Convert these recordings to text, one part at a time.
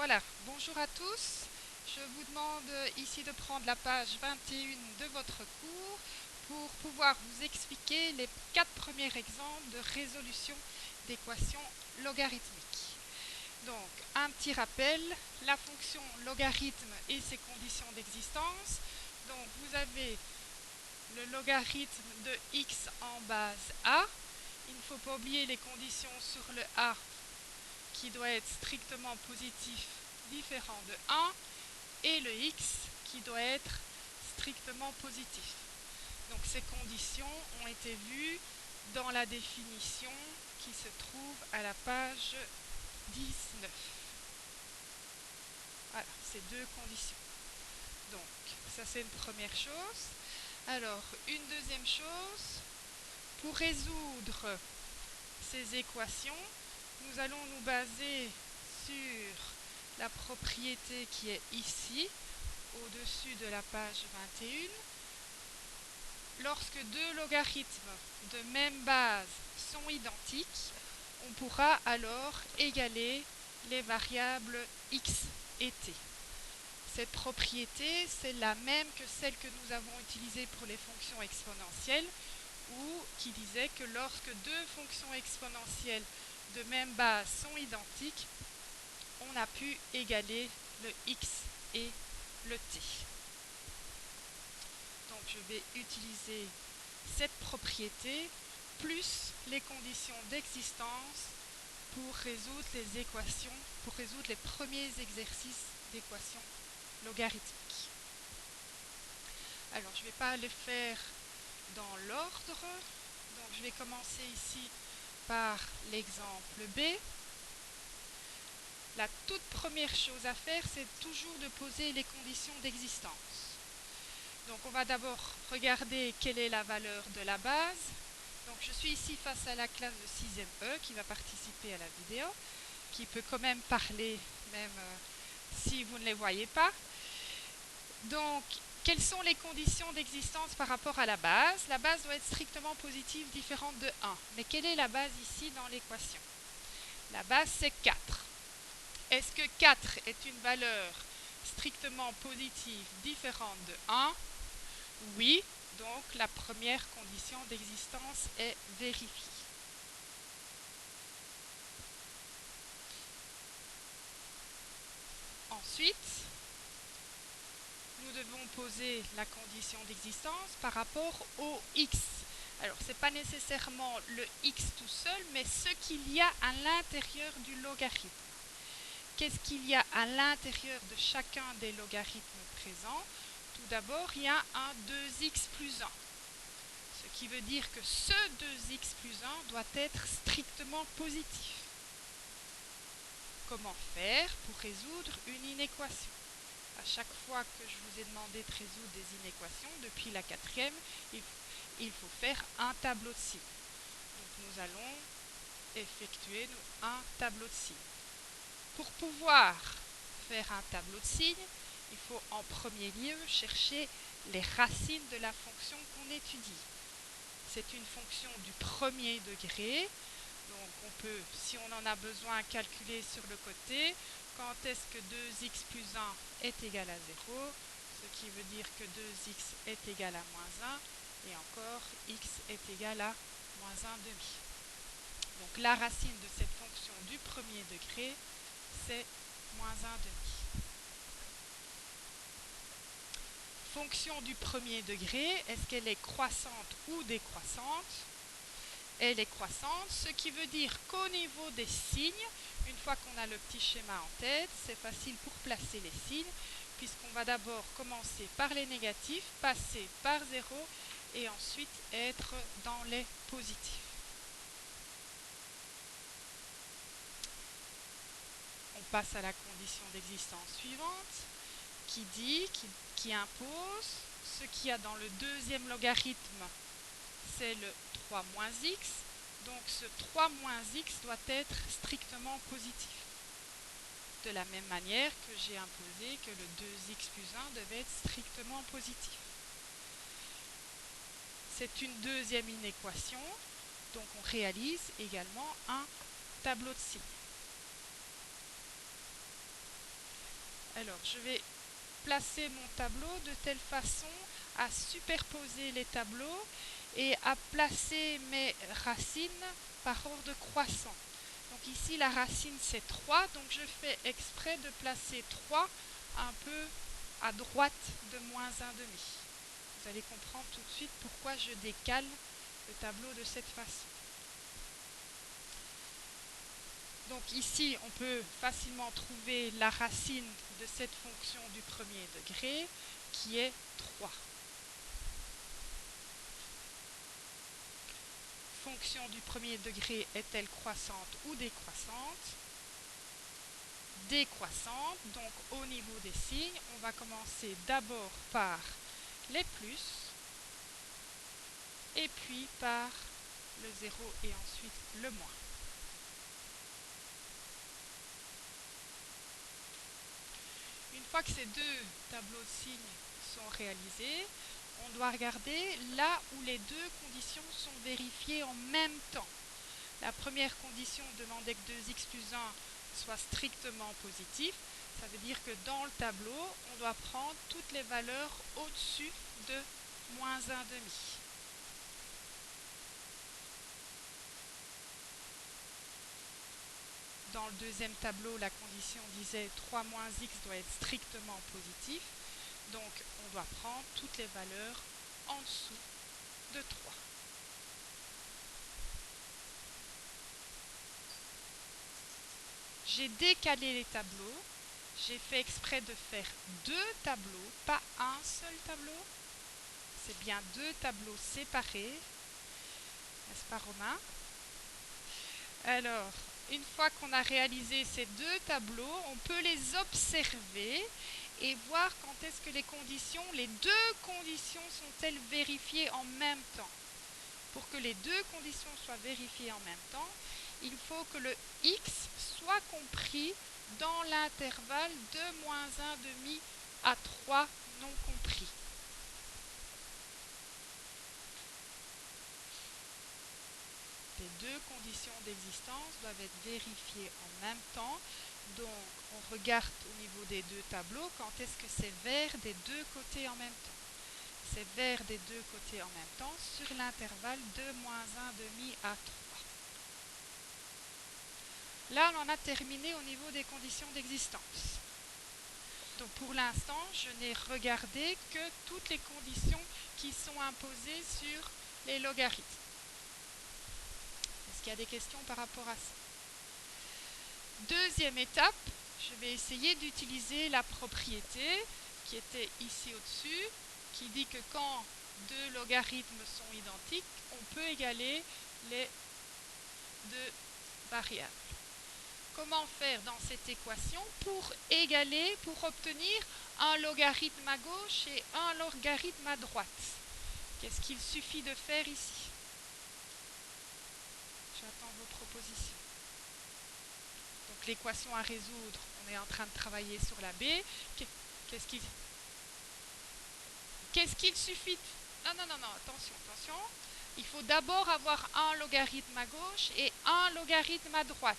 Voilà, bonjour à tous. Je vous demande ici de prendre la page 21 de votre cours pour pouvoir vous expliquer les 4 premiers exemples de résolution d'équations logarithmiques. Donc, un petit rappel, la fonction logarithme et ses conditions d'existence. Donc, vous avez le logarithme de x en base a. Il ne faut pas oublier les conditions sur le a qui doit être strictement positif différent de 1 et le x qui doit être strictement positif. Donc ces conditions ont été vues dans la définition qui se trouve à la page 19. Voilà, ces deux conditions. Donc ça c'est une première chose. Alors une deuxième chose, pour résoudre ces équations, nous allons nous baser sur la propriété qui est ici, au-dessus de la page 21. Lorsque deux logarithmes de même base sont identiques, on pourra alors égaler les variables x et t. Cette propriété, c'est la même que celle que nous avons utilisée pour les fonctions exponentielles, ou qui disait que lorsque deux fonctions exponentielles de même base sont identiques, on a pu égaler le x et le t. Donc je vais utiliser cette propriété plus les conditions d'existence pour résoudre les équations, pour résoudre les premiers exercices d'équations logarithmiques. Alors je ne vais pas les faire dans l'ordre, donc je vais commencer ici par l'exemple B. La toute première chose à faire, c'est toujours de poser les conditions d'existence. Donc on va d'abord regarder quelle est la valeur de la base. Donc je suis ici face à la classe de 6e E qui va participer à la vidéo, qui peut quand même parler, même si vous ne les voyez pas. Donc, quelles sont les conditions d'existence par rapport à la base? La base doit être strictement positive différente de 1. Mais quelle est la base ici dans l'équation? La base, c'est 4. Est-ce que 4 est une valeur strictement positive différente de 1? Oui, donc la première condition d'existence est vérifiée. Ensuite, nous devons poser la condition d'existence par rapport au x. Alors, ce n'est pas nécessairement le x tout seul, mais ce qu'il y a à l'intérieur du logarithme. Qu'est-ce qu'il y a à l'intérieur de chacun des logarithmes présents? Tout d'abord, il y a un 2x plus 1. Ce qui veut dire que ce 2x plus 1 doit être strictement positif. Comment faire pour résoudre une inéquation? À chaque fois que je vous ai demandé de résoudre des inéquations, depuis la 4e, il faut faire un tableau de signes. Donc nous allons effectuer un tableau de signes. Pour pouvoir faire un tableau de signes, il faut en premier lieu chercher les racines de la fonction qu'on étudie. C'est une fonction du premier degré. Donc on peut, si on en a besoin, calculer sur le côté quand est-ce que 2x plus 1 est égal à 0, ce qui veut dire que 2x est égal à moins 1, et encore x est égal à moins 1 demi. Donc la racine de cette fonction du premier degré, c'est moins 1 demi. Fonction du premier degré, est-ce qu'elle est croissante ou décroissante? Elle est croissante, ce qui veut dire qu'au niveau des signes, une fois qu'on a le petit schéma en tête, c'est facile pour placer les signes, puisqu'on va d'abord commencer par les négatifs, passer par 0 et ensuite être dans les positifs. On passe à la condition d'existence suivante, qui impose ce qu'il y a dans le deuxième logarithme, c'est le 3 moins x. Donc ce 3 moins x doit être strictement positif. De la même manière que j'ai imposé que le 2x plus 1 devait être strictement positif. C'est une deuxième inéquation, donc on réalise également un tableau de signes. Alors, je vais placer mon tableau de telle façon à superposer les tableaux et à placer mes racines par ordre croissant. Donc ici, la racine, c'est 3, donc je fais exprès de placer 3 un peu à droite de moins 1,5. Vous allez comprendre tout de suite pourquoi je décale le tableau de cette façon. Donc ici, on peut facilement trouver la racine de cette fonction du premier degré qui est 3. Fonction du premier degré est-elle croissante ou décroissante? Décroissante, donc au niveau des signes, on va commencer d'abord par les plus et puis par le 0 et ensuite le moins. Une fois que ces deux tableaux de signes sont réalisés, on doit regarder là où les deux conditions sont vérifiées en même temps. La première condition demandait que 2x plus 1 soit strictement positif. Ça veut dire que dans le tableau, on doit prendre toutes les valeurs au-dessus de moins 1,5. Dans le deuxième tableau, la condition disait 3 moins x doit être strictement positif. Donc, on doit prendre toutes les valeurs en dessous de 3. J'ai décalé les tableaux. J'ai fait exprès de faire deux tableaux, pas un seul tableau. C'est bien deux tableaux séparés. N'est-ce pas, Romain? Alors, une fois qu'on a réalisé ces deux tableaux, on peut les observer et voir quand est-ce que les deux conditions sont-elles vérifiées en même temps. Pour que les deux conditions soient vérifiées en même temps, il faut que le x soit compris dans l'intervalle de moins 1,5 à 3 non compris. Les deux conditions d'existence doivent être vérifiées en même temps. Donc, on regarde au niveau des deux tableaux quand est-ce que c'est vert des deux côtés en même temps. C'est vert des deux côtés en même temps sur l'intervalle de moins 1,5 à 3. Là, on en a terminé au niveau des conditions d'existence. Donc, pour l'instant, je n'ai regardé que toutes les conditions qui sont imposées sur les logarithmes. Est-ce qu'il y a des questions par rapport à ça? Deuxième étape, je vais essayer d'utiliser la propriété qui était ici au-dessus, qui dit que quand deux logarithmes sont identiques, on peut égaler les deux variables. Comment faire dans cette équation pour obtenir un logarithme à gauche et un logarithme à droite? Qu'est-ce qu'il suffit de faire ici? J'attends vos propositions. Donc l'équation à résoudre, on est en train de travailler sur la B. Qu'est-ce qu'il suffit de... Non, attention. Il faut d'abord avoir un logarithme à gauche et un logarithme à droite.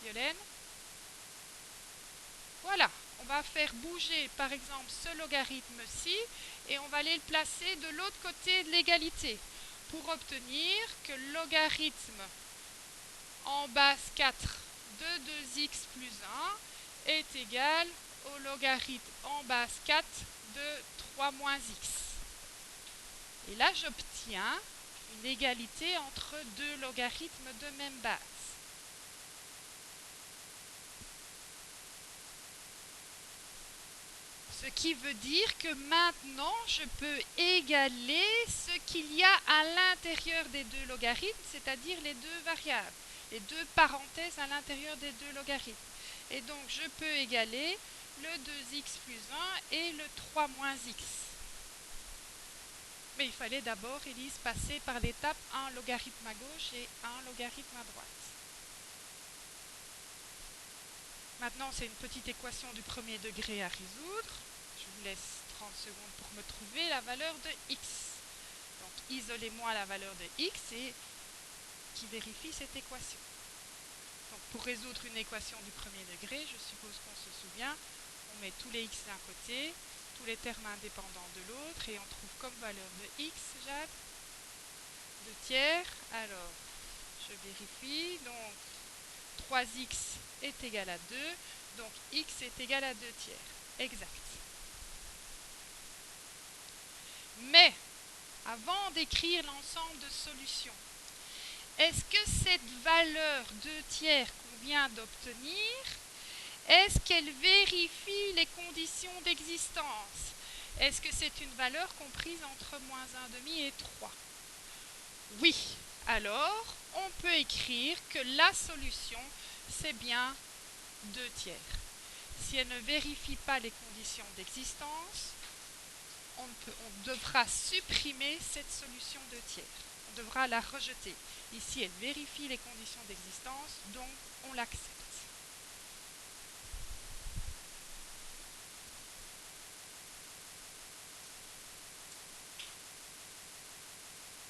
Yolène? Voilà, on va faire bouger par exemple ce logarithme-ci et on va aller le placer de l'autre côté de l'égalité pour obtenir que le logarithme en base 4 de 2x plus 1 est égal au logarithme en base 4 de 3 moins x. Et là, j'obtiens une égalité entre deux logarithmes de même base. Ce qui veut dire que maintenant, je peux égaler ce qu'il y a à l'intérieur des deux logarithmes, c'est-à-dire les deux variables, les deux parenthèses à l'intérieur des deux logarithmes. Et donc, je peux égaler le 2x plus 1 et le 3 moins x. Mais il fallait d'abord, Élise, passer par l'étape un logarithme à gauche et un logarithme à droite. Maintenant, c'est une petite équation du premier degré à résoudre. Je vous laisse 30 secondes pour me trouver la valeur de x. Donc, isolez-moi la valeur de x et qui vérifie cette équation. Donc, pour résoudre une équation du premier degré, je suppose qu'on se souvient, On met tous les x d'un côté, tous les termes indépendants de l'autre, et on trouve comme valeur de x, Jade, 2 tiers. Alors, je vérifie. Donc, 3x est égal à 2. Donc, x est égal à 2 tiers. Exact. Mais, avant d'écrire l'ensemble de solutions, est-ce que cette valeur 2 tiers qu'on vient d'obtenir, est-ce qu'elle vérifie les conditions d'existence? Est-ce que c'est une valeur comprise entre moins 1,5 et 3? Oui. Alors, on peut écrire que la solution, c'est bien 2 tiers. Si elle ne vérifie pas les conditions d'existence, on devra supprimer cette solution 2 tiers. On devra la rejeter. Ici, elle vérifie les conditions d'existence, donc on l'accepte.